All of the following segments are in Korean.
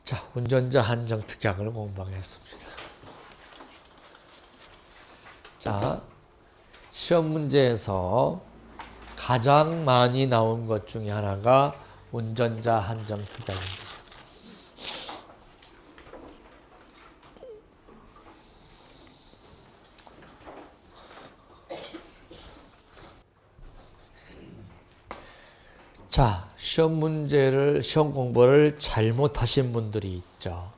자, 운전자 한정 특약을 공부하겠습니다. 자, 시험 문제에서 가장 많이 나온 것 중에 하나가 운전자 한정 특약입니다. 자, 시험 공부를 잘못하신 분들이 있죠.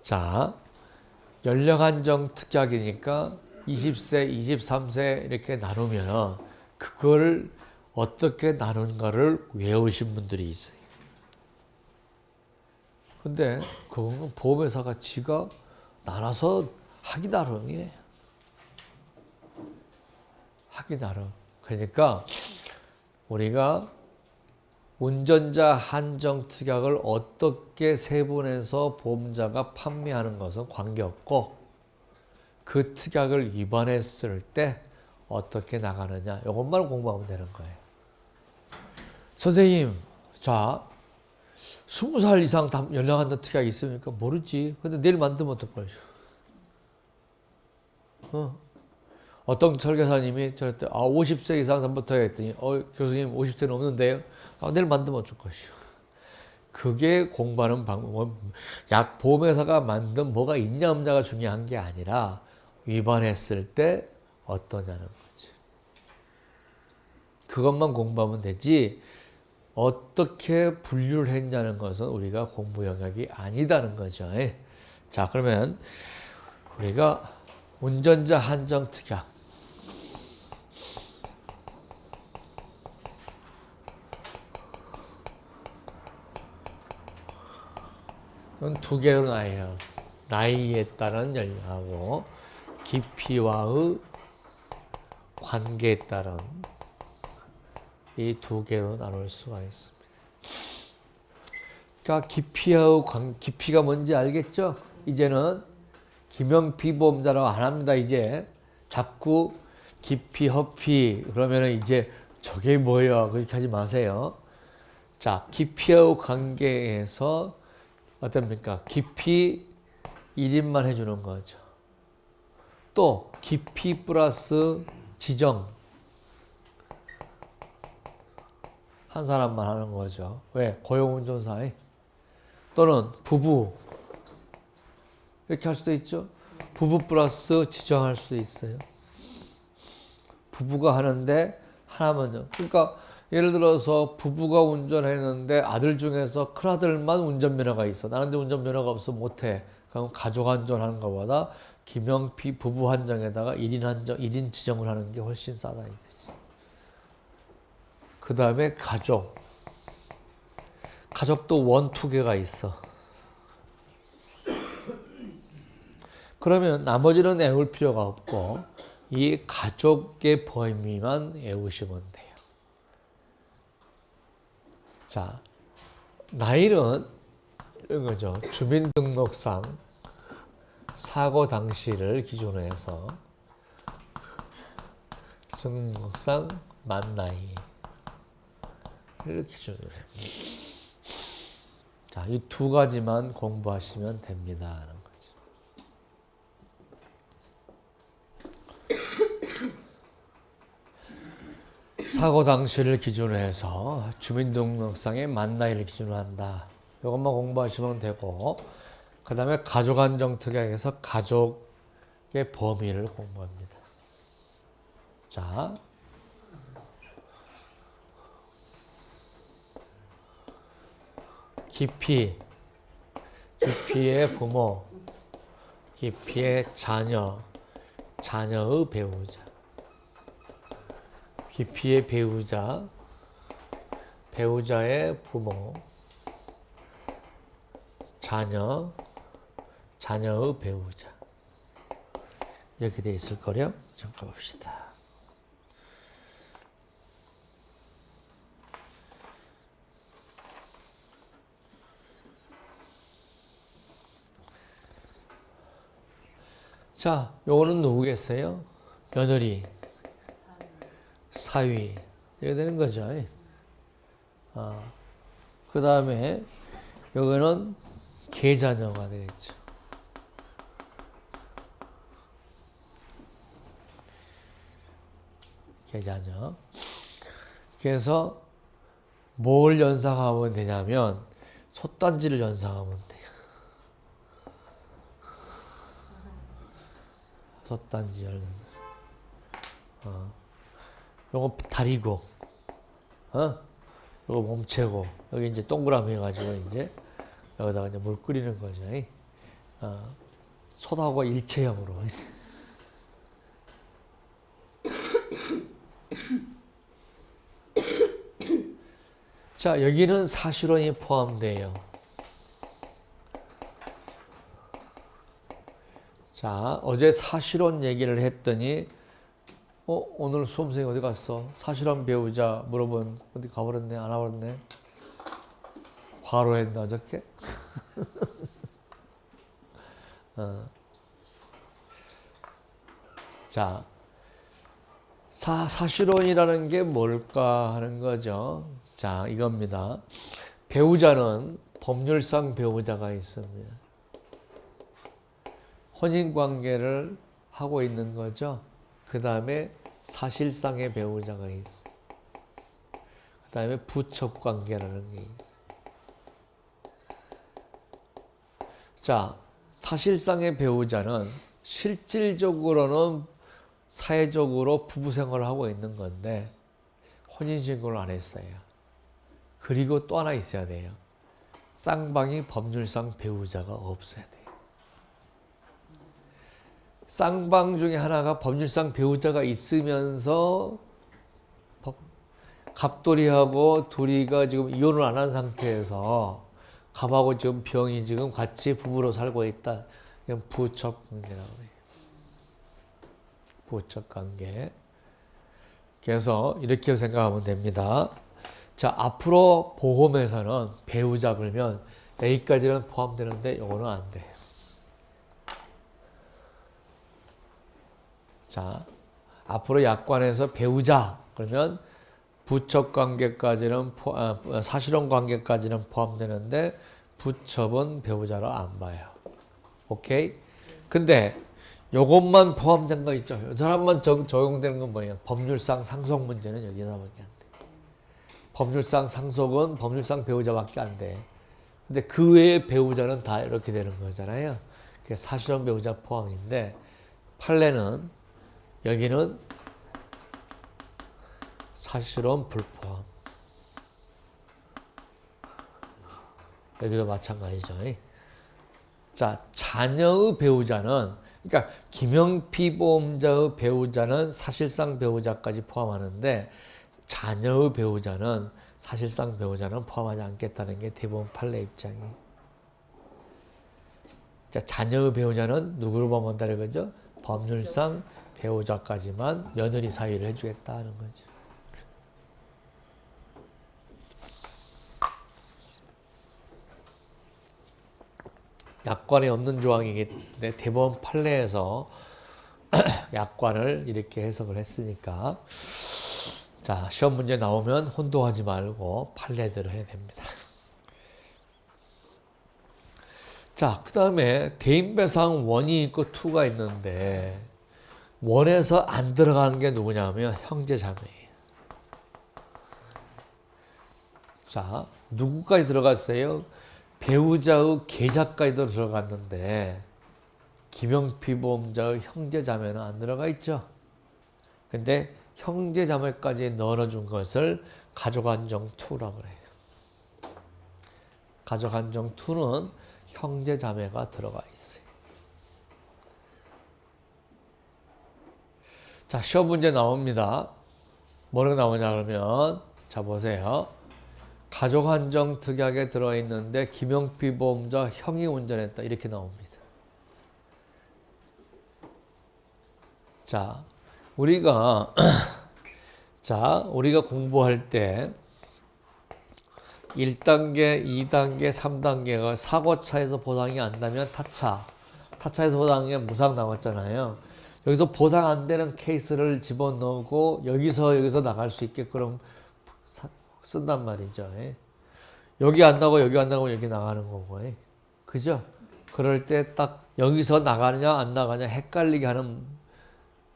자, 연령 한정 특약이니까 20세, 23세 이렇게 나누면 그걸 어떻게 나눈가를 외우신 분들이 있어요. 근데 그건 보험회사가 지가 나눠서 하기 나름이에요. 하기 나름. 그러니까 우리가 운전자 한정 특약을 어떻게 세분해서 보험자가 판매하는 것은 관계없고 그 특약을 위반했을 때 어떻게 나가느냐 이것만 공부하면 되는 거예요. 선생님, 자 20살 이상 연령 한정 특약이 있습니까? 모르지. 근데 내일 만들면 어떨까요? 어떤 설계사님이 저한테 50세 이상 전부터 했더니 교수님 50세는 없는데요. 내일 만들면 어쩔 것이요. 그게 공부하는 방법은 약 보험회사가 만든 뭐가 있냐 없냐가 중요한 게 아니라 위반했을 때 어떠냐는 거지. 그것만 공부하면 되지 어떻게 분류를 했냐는 것은 우리가 공부 영역이 아니다는 거죠. 자, 그러면 우리가 운전자 한정 특약 두 개로 나뉘어요. 나이에 따른 연령하고 깊이와의 관계에 따른 이 두 개로 나눌 수가 있습니다. 그러니까 깊이가 뭔지 알겠죠? 이제는 김영피보험자라고 안 합니다. 이제 자꾸 깊이 허피 그러면은 이제 저게 뭐예요? 그렇게 하지 마세요. 자, 깊이와 관계에서 어떻습니까? 깊이 1인만 해주는 거죠. 또 깊이 플러스 지정 한 사람만 하는 거죠. 왜? 고용운전사에 또는 부부 이렇게 할 수도 있죠. 부부 플러스 지정할 수도 있어요. 부부가 하는데 하나만. 그러니까 예를 들어서 부부가 운전했는데 아들 중에서 큰아들만 운전면허가 있어. 나는 운전면허가 없어 못해. 그럼 가족 한정하는 것보다 김영피 부부 한정에다가 1인 지정을 하는 게 훨씬 싸다 이거지. 그 다음에 가족도 1, 2개가 있어. 그러면 나머지는 외울 필요가 없고 이 가족의 범위만 외우시면 돼요. 자, 나이는 이런 거죠. 주민등록상 사고 당시를 기준으로 해서 등록상 만 나이를 기준으로 해요. 자, 이 두 가지만 공부하시면 됩니다. 하는 거죠. 사고 당시를 기준으로 해서 주민등록상의 만 나이를 기준으로 한다. 이것만 공부하시면 되고 그 다음에 가족 한정 특약에서 가족의 범위를 공부합니다. 자, 깊이의 부모, 깊이의 자녀, 자녀의 배우자, 깊이의 배우자, 배우자의 부모, 자녀, 자녀의 배우자 이렇게 돼 있을 거래요. 잠깐 봅시다. 자, 요거는 누구겠어요? 며느리, 사위 이렇게 되는 거죠. 그 다음에 요거는 계자녀가 되겠죠. 계자녀. 그래서 뭘 연상하면 되냐면 솥단지를 연상하면 돼요. 솥단지 연상. 요거 다리고, 요거 몸체고, 여기 이제 동그라미 해가지고 이제 여기다가 이제 물 끓이는 거죠. 솥하고 일체형으로. 자, 여기는 사실혼이 포함돼요. 자, 어제 사실혼 얘기를 했더니, 오늘 수험생이 어디 갔어? 사실혼 배우자 물어본, 어디 가버렸네? 안 와버렸네? 과로했나, 어저께? 자, 사실혼이라는 게 뭘까 하는 거죠. 자, 이겁니다. 배우자는 법률상 배우자가 있습니다. 혼인관계를 하고 있는 거죠. 그 다음에 사실상의 배우자가 있어. 그 다음에 부첩관계라는 게 있어. 자, 사실상의 배우자는 실질적으로는 사회적으로 부부 생활을 하고 있는 건데 혼인신고를 안 했어요. 그리고 또 하나 있어야 돼요. 쌍방이 법률상 배우자가 없어야 돼요. 쌍방 중에 하나가 법률상 배우자가 있으면서 갑돌이하고 둘이가 지금 이혼을 안 한 상태에서 갑하고 지금 병이 지금 같이 부부로 살고 있다. 이건 부첩관계라고 해요. 부첩관계. 그래서 이렇게 생각하면 됩니다. 자, 앞으로 보험에서는 배우자 그러면 A까지는 포함되는데 이거는 안 돼. 자, 앞으로 약관에서 배우자 그러면 부첩관계까지는 사실혼 관계까지는 포함되는데 부첩은 배우자로 안 봐요. 오케이? 근데 요것만 포함된 거 있죠. 이 사람만 적용되는 건 뭐예요? 법률상 상속 문제는 여기서밖에 안 돼. 법률상 상속은 법률상 배우자밖에 안 돼. 근데 그 외의 배우자는 다 이렇게 되는 거잖아요. 그게 사실혼 배우자 포함인데 판례는 여기는 사실혼 불포함. 여기도 마찬가지죠. 자, 자녀의 배우자는 그러니까 김영피 보험자의 배우자는 사실상 배우자까지 포함하는데 자녀의 배우자는 사실상 배우자는 포함하지 않겠다는 게 대법원 판례 입장이에요. 자, 자녀의 배우자는 누구를 포함한다는 거죠? 법률상 배우자까지만 며느리 사유를 해주겠다 하는 거죠. 약관에 없는 조항이기 때문에 대법원 판례에서 약관을 이렇게 해석을 했으니까 자, 시험 문제 나오면 혼동하지 말고 판례대로 해야 됩니다. 자, 그 다음에 대인배상 1이 있고 2가 있는데 1에서 안 들어가는 게 누구냐면 형제자매예요. 자, 누구까지 들어갔어요? 배우자의 계좌까지도 들어갔는데 김영피 보험자의 형제자매는 안 들어가 있죠. 근데 형제자매까지 넣어준 것을 가족안정2라고 그래요. 가족안정2는 형제자매가 들어가 있어요. 자, 시험 문제 나옵니다. 뭐가 나오냐 그러면 자, 보세요. 가족안정 특약에 들어있는데 김영피 보험자 형이 운전했다 이렇게 나옵니다. 자, 우리가 공부할 때 1단계, 2단계, 3단계가 사고차에서 보상이 안 나면 타차에서 보상이 무상 나왔잖아요. 여기서 보상 안 되는 케이스를 집어넣고 여기서 나갈 수 있게끔 쓴단 말이죠. 여기 안 나고 여기 안 나고 여기 나가는 거고. 그죠? 그럴 때 딱 여기서 나가느냐 안 나가냐 헷갈리게 하는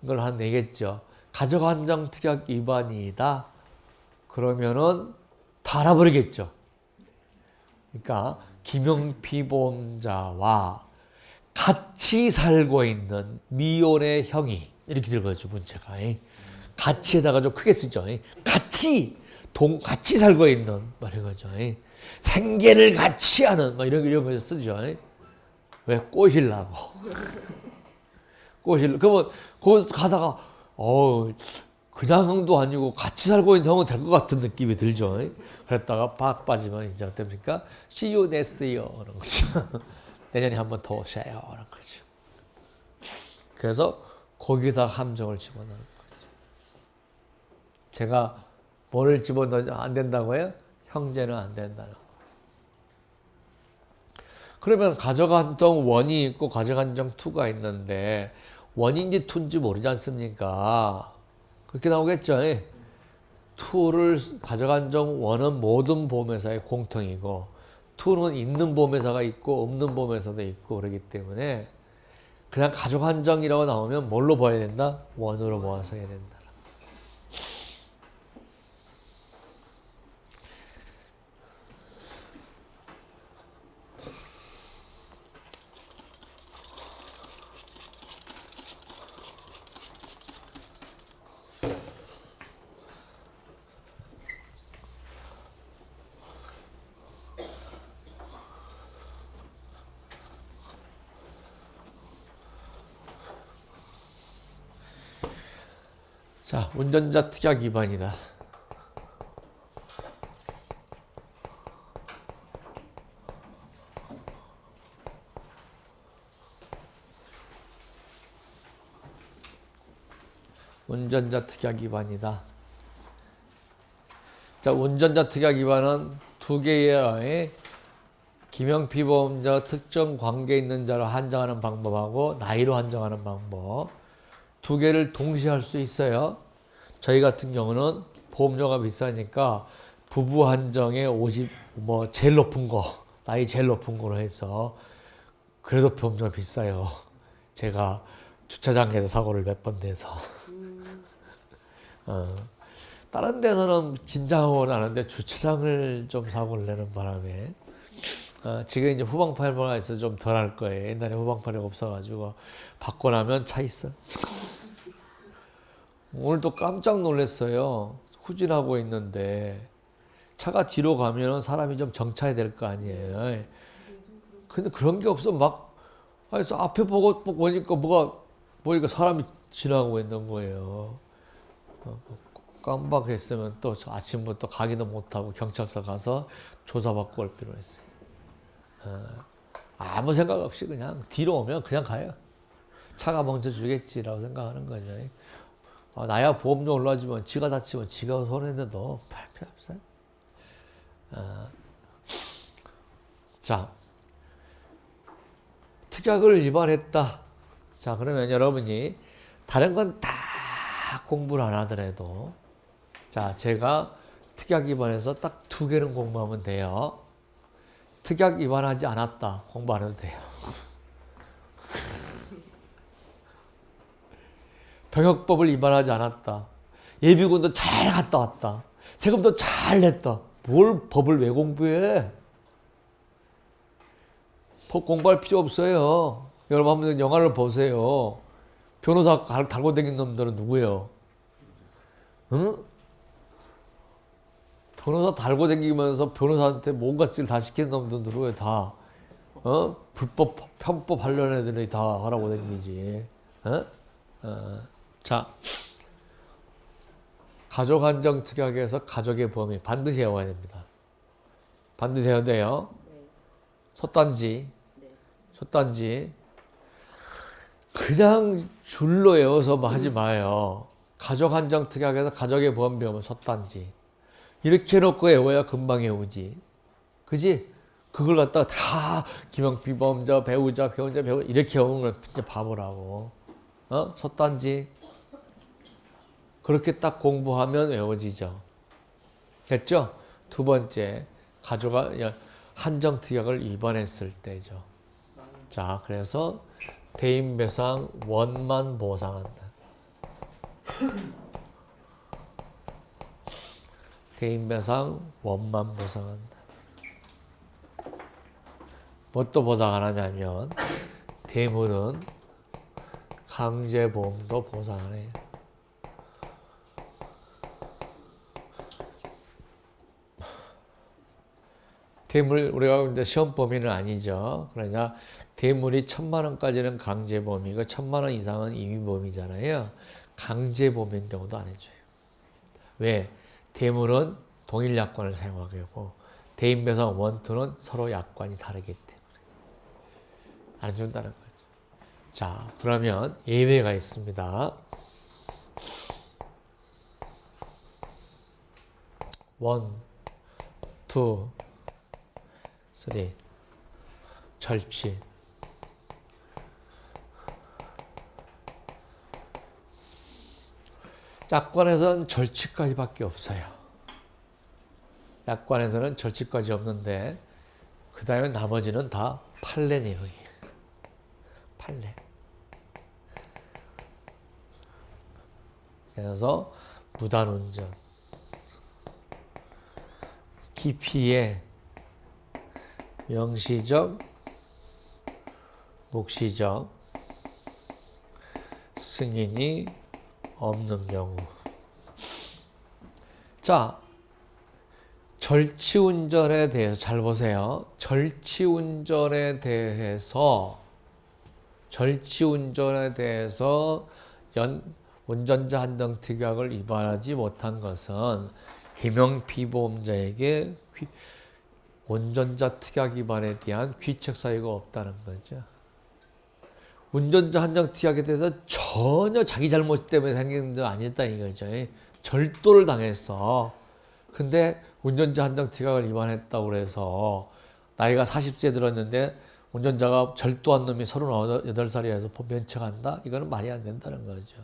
걸 한 내겠죠. 가족안정특약 위반이다. 그러면은 다 알아버리겠죠. 그러니까 김영피보험자와 같이 살고 있는 미혼의 형이 이렇게 들어가죠 문제가. 같이에다가 좀 크게 쓰죠. 같이 살고 있는 말인 거죠. 생계를 같이 하는 뭐 이런 거 쓰죠. 왜 꼬시려고. 그러면 거기서 가다가 그냥 형도 아니고 같이 살고 있는 형은 될 것 같은 느낌이 들죠. 그랬다가 팍 빠지면 이제 어떻습니까? See you next year 이런 거죠. 내년에 한 번 더 오세요 이런 거죠. 그래서 거기다 함정을 집어넣는 거죠. 제가 뭐를 집어넣으면 안 된다고요? 형제는 안 된다는 거예요. 그러면 가족안정 1이 있고 가족안정 2가 있는데 1인지 2인지 모르지 않습니까? 그렇게 나오겠죠. 2를 가족안정 1은 모든 보험회사의 공통이고 2는 있는 보험회사가 있고 없는 보험회사도 있고 그러기 때문에 그냥 가족안정이라고 나오면 뭘로 봐야 된다? 1으로 모아서 해야 된다. 자, 운전자 특약 위반이다. 운전자 특약 위반이다. 자, 운전자 특약 위반은 두 개의 김영피보험자 특정 관계 있는 자로 한정하는 방법하고 나이로 한정하는 방법 두 개를 동시에 할 수 있어요. 저희 같은 경우는 보험료가 비싸니까 부부 한정에 50 제일 높은 거 나이 제일 높은 거로 해서 그래도 보험료가 비싸요. 제가 주차장에서 사고를 몇 번 내서 다른 데서는 긴장하고 나는데 주차장을 좀 사고를 내는 바람에 지금 이제 후방파리가 있어서 좀 덜 할 거예요. 옛날에 후방파리가 없어가지고 받고 나면 차 있어. 오늘도 깜짝 놀랐어요. 후진하고 있는데 차가 뒤로 가면 사람이 좀 정차해야 될 거 아니에요. 근데 그런 게 없어. 앞에 보니까 보니까 사람이 지나가고 있는 거예요. 깜빡했으면 또 아침부터 가기도 못하고 경찰서 가서 조사받고 올 필요가 있어요. 아무 생각 없이 그냥 뒤로 오면 그냥 가요. 차가 멈춰주겠지라고 생각하는 거죠. 나야 보험료 올라지면 지가 다치면 지가 손해내도 발 필요 없어요. 자, 특약을 위반했다. 자, 그러면 여러분이 다른 건 다 공부를 안 하더라도 자, 제가 특약 위반해서 딱 2개는 공부하면 돼요. 특약 위반하지 않았다. 공부 안 해도 돼요. 병역법을 위반하지 않았다. 예비군도 잘 갔다 왔다. 세금도 잘 냈다. 뭘 법을 왜 공부해? 법 공부할 필요 없어요. 여러분 한번 영화를 보세요. 변호사 달고 다니는 놈들은 누구예요? 응? 변호사 달고 다니면서 변호사한테 뭔가 짓을 다 시키는 놈들 누구예요? 다. 불법 편법 하려는 애들이 다 하라고 다니지. 자, 가족안정특약에서 가족의 범위 반드시 외워야 됩니다. 반드시 해야 돼요. 솥단지. 그냥 줄로 외워서 하지 마요. 가족안정특약에서 가족의 범위 배우면 솥단지. 이렇게 해놓고 외워야 금방 외우지. 그지? 그걸 갖다가 다 김영피보험자, 배우자 이렇게 외우는 건 진짜 바보라고. 솥단지. 그렇게 딱 공부하면 외워지죠. 됐죠? 두 번째, 한정특약을 위반했을 때죠. 자, 그래서 대인배상 원만 보상한다. 대인배상 원만 보상한다. 뭣도 보상 안 하냐면 대물은 강제보험도 보상 안 해요. 대물, 우리가 이제 시험 범위는 아니죠. 그러냐, 대물이 1,000만 원까지는 강제보험이고 1,000만 원 이상은 임의보험이잖아요. 강제보험인 경우도 안 해줘요. 왜? 대물은 동일 약관을 사용하게 되고 대인배상 원투는 서로 약관이 다르기 때문에 안 준다는 거죠. 자, 그러면 예외가 있습니다. 원, 투, 쓰리, 절취. 약관에서는 절취까지밖에 없어요. 약관에서는 절취까지 없는데 그 다음에 나머지는 다 판례 내용이에요. 판례. 그래서 무단운전, 기피의 명시적, 묵시적 승인이 없는 경우. 자, 절취운전에 대해서 잘 보세요. 절취운전에 대해서 운전자 한정특약을 위반하지 못한 것은 김영피보험자에게 운전자 특약 위반에 대한 귀책 사유가 없다는 거죠. 운전자 한정특약에 대해서 전혀 자기 잘못 때문에 생긴 게 아니었다 이거죠. 절도를 당했어. 근데 운전자 한정특약을 위반했다고 해서 나이가 40세 들었는데 운전자가 절도한 놈이 38살이라서 면책한다? 이거는 말이 안 된다는 거죠.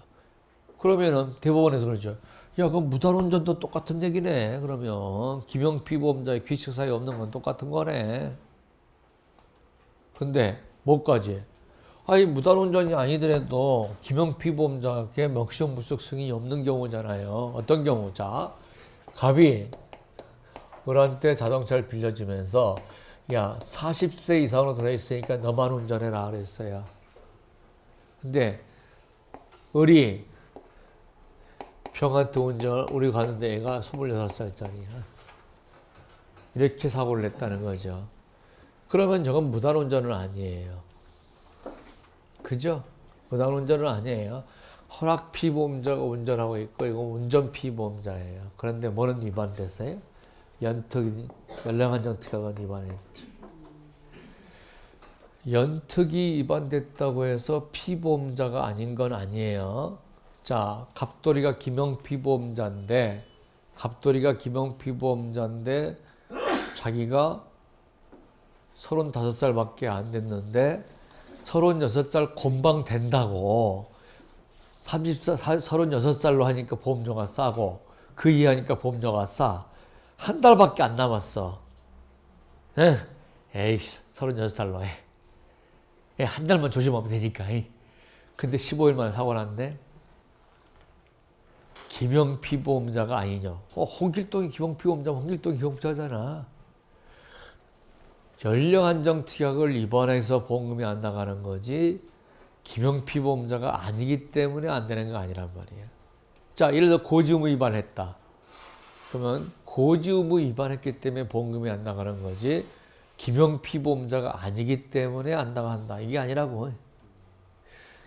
그러면은 대법원에서 그러죠. 야, 그럼 무단운전도 똑같은 얘기네. 그러면 김영피보험자의 귀책 사유 없는 건 똑같은 거네. 근데 뭐까지? 아니, 무단운전이 아니더라도 김영피보험자에게 명시적 승인이 없는 경우잖아요. 어떤 경우? 자, 갑이 을한테 자동차를 빌려주면서 야, 40세 이상으로 들어있으니까 너만 운전해라 그랬어요. 근데 을이 병한테 우리 가는데 애가 26살짜리야. 이렇게 사고를 냈다는 거죠. 그러면 저건 무단운전은 아니에요. 그죠? 무단운전은 아니에요. 허락피보험자가 운전하고 있고 이거 운전피보험자예요. 그런데 뭐는 위반됐어요? 연령한정특약은 위반했죠. 연특이 위반됐다고 해서 피보험자가 아닌 건 아니에요. 자, 갑돌이가 김영피보험자인데 자기가 35살밖에 안 됐는데 36살 곤방 된다고 36살로 하니까 보험료가 싸고 그 이하니까 보험료가 싸. 한 달밖에 안 남았어. 에이씨, 36살로 해. 한 달만 조심하면 되니까. 근데 15일 만에 사고 났는데 김영피보험자가 아니죠. 홍길동이 김영피보험자면 홍길동이 기억자잖아. 연령한정특약을 위반해서 보험금이 안 나가는 거지 김영피보험자가 아니기 때문에 안 되는 거 아니란 말이에요. 자, 예를 들어 고지의무 위반했다. 그러면 고지의무 위반했기 때문에 보험금이 안 나가는 거지 김영피보험자가 아니기 때문에 안 나간다. 이게 아니라고.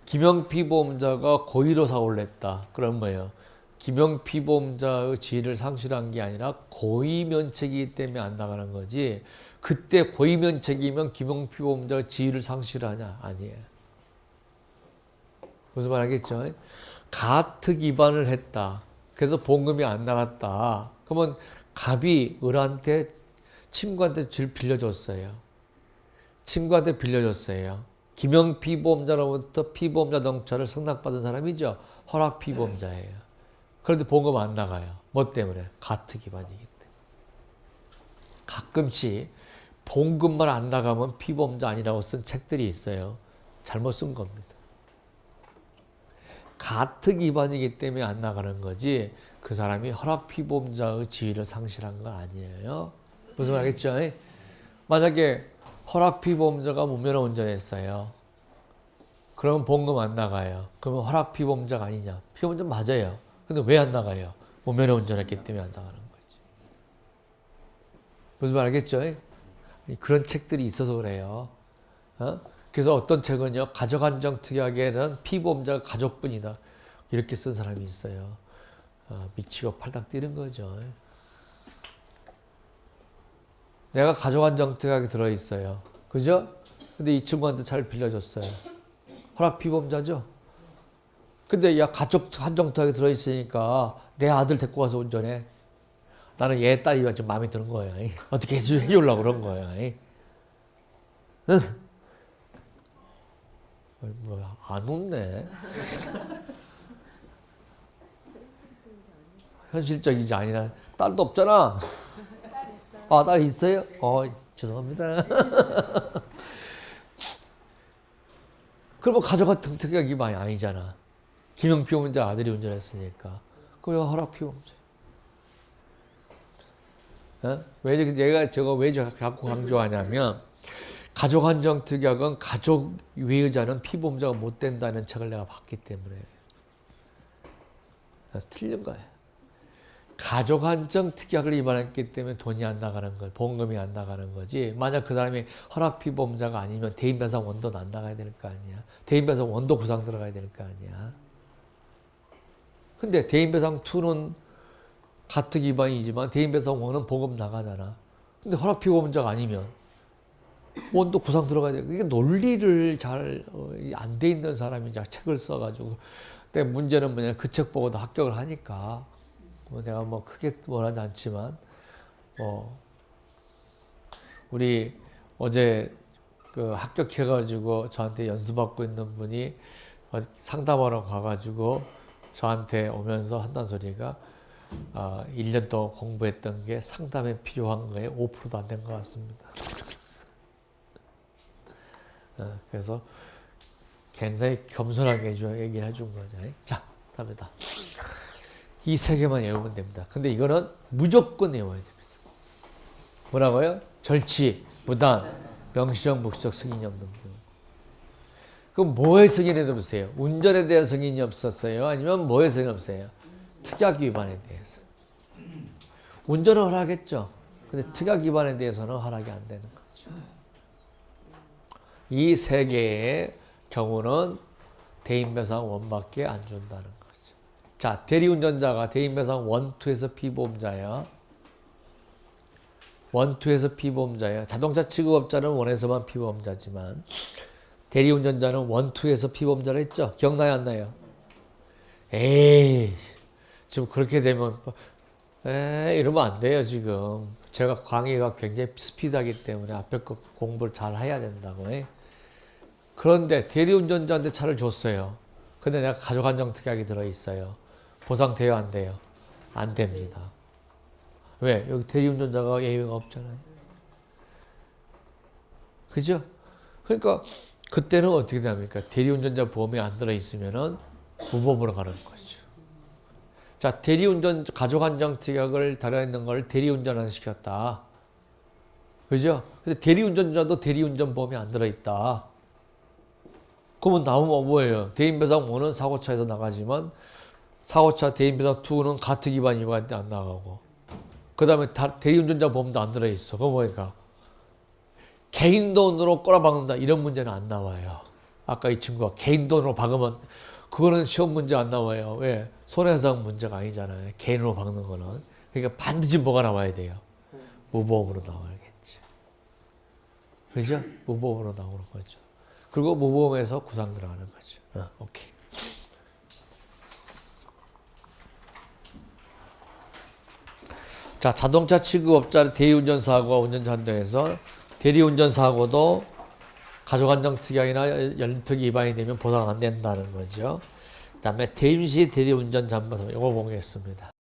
김영피보험자가 고의로 사고를 냈다. 그럼 뭐예요? 김영피보험자의 지위를 상실한 게 아니라 고의면책이기 때문에 안 나가는 거지 그때 고의면책이면 김영피보험자의 지위를 상실하냐? 아니에요. 무슨 말 하겠죠? 가특 위반을 했다. 그래서 보험금이 안 나갔다. 그러면 갑이 을한테 친구한테 빌려줬어요. 김영피보험자로부터 피보험자 덩차를 승낙받은 사람이죠. 허락피보험자예요. 그런데 보험금 안 나가요. 뭐 때문에? 가특 위반이기 때문에. 가끔씩 봉급만 안 나가면 피보험자 아니라고 쓴 책들이 있어요. 잘못 쓴 겁니다. 가특 위반이기 때문에 안 나가는 거지 그 사람이 허락 피보험자의 지위를 상실한 거 아니에요. 무슨 말 알겠죠? 만약에 허락 피보험자가 무면허 운전했어요. 그러면 보험금 안 나가요. 그러면 허락 피보험자가 아니냐? 피보험자 맞아요. 근데 왜 안 나가요? 무면허 운전했기 때문에 안 나가는 거지. 무슨 말 알겠죠? 그런 책들이 있어서 그래요. 그래서 어떤 책은요, 가족안정 특약에는 피보험자가 가족뿐이다. 이렇게 쓴 사람이 있어요. 미치고 팔딱 뛰는 거죠. 내가 가족안정 특약에 들어있어요. 그죠? 근데 이 친구한테 잘 빌려줬어요. 허락 피보험자죠? 근데 야, 가족 한정 특약에 들어있으니까 내 아들 데리고 가서 운전해. 나는 얘 딸이 좀 마음에 드는 거야. 어떻게 해주려고 그런 거야. 응? 뭐야, 안 웃네. 현실적이지 아니라 딸도 없잖아. 아, 딸 있어요? 죄송합니다. 그러면 가져가 특약 위반이 아니잖아. 김영 피보험자 아들이 운전했으니까. 그럼 허락 피보험자. 왜 얘가 저거 왜 자꾸 강조하냐면 가족 한정 특약은 가족 외의자는 피보험자가 못 된다는 책을 내가 봤기 때문에 틀린 거예요. 가족 한정 특약을 위반했기 때문에 돈이 안 나가는 거, 보험금이 안 나가는 거지. 만약 그 사람이 허락 피보험자가 아니면 대인배상 원도 안 나가야 될 거 아니야. 대인배상 원도 구상 들어가야 될 거 아니야. 근데 대인배상 2는 가특 위반이지만 대인배상 1은 보험 나가잖아. 근데 허락 피보험자가 아니면 원도 구상 들어가야 돼. 이게 논리를 잘 안 돼 있는 사람이 이제 책을 써가지고. 근데 문제는 뭐냐, 그 책 보고도 합격을 하니까. 내가 뭐 크게 원하지 않지만, 우리 어제 그 합격해가지고 저한테 연수받고 있는 분이 상담하러 가가지고 저한테 오면서 한다는 소리가 1년 동안 공부했던 게 상담에 필요한 거에 5%도 안 된 것 같습니다. 그래서 굉장히 겸손하게 얘기를 해준 거죠. 자, 답이다. 이 세 개만 외우면 됩니다. 근데 이거는 무조건 외워야 됩니다. 뭐라고요? 절치, 무단, 명시적, 묵시적 승인이 없는 분. 그럼 뭐에 승인이 없으세요? 운전에 대한 승인이 없었어요? 아니면 뭐에 승인이 없어요? 특약 위반에 대해서. 운전은 허락했죠. 근데 특약 위반에 대해서는 허락이 안 되는 거죠. 이 세 개의 경우는 대인배상 원밖에 안 준다는 거죠. 자, 대리운전자가 대인배상 1, 2에서 피보험자야. 1, 2에서 피보험자야. 자동차 취급업자는 1에서만 피보험자지만 대리운전자는 1, 2에서 피보험자를 했죠. 기억나요, 안 나요? 에이, 지금 그렇게 되면 이러면 안 돼요, 지금. 제가 강의가 굉장히 스피드하기 때문에 앞에 거 공부를 잘 해야 된다고. 그런데 대리운전자한테 차를 줬어요. 근데 내가 가족안정특약이 들어있어요. 보상돼요, 안 돼요? 안 됩니다. 왜? 여기 대리운전자가 예외가 없잖아요. 그죠? 그러니까 그때는 어떻게 됩니까? 대리운전자 보험이 안 들어있으면은 무보험으로 가는 거죠. 자, 대리운전, 가족안정특약을 달아있는 걸 대리운전을 시켰다. 그죠? 근데 대리운전자도 대리운전 보험이 안 들어있다. 그러면 나오면 뭐예요? 대인배상 1은 사고차에서 나가지만 사고차 대인배상 2는 가특 위반 위반할 때 안 나가고 그 다음에 대리운전자 보험도 안 들어있어. 그거 뭐니까 개인 돈으로 꼬라박는다 이런 문제는 안 나와요. 아까 이 친구가 개인 돈으로 박으면 그거는 시험 문제 안 나와요. 왜? 손해배상 문제가 아니잖아요. 개인으로 박는 거는. 그러니까 반드시 뭐가 나와야 돼요? 무보험으로 나와야겠지. 그죠? 무보험으로 나오는 거죠. 그리고 무보험에서 구상 들어가는 거죠. 오케이. 자, 자동차 취급업자 대리운전 사고와 운전자 한도에서 대리운전 사고도 가족안정특약이나 연특 위반이 되면 보상 안 된다는 거죠. 그 다음에 대임시 대리운전 잠금 이거 보겠습니다.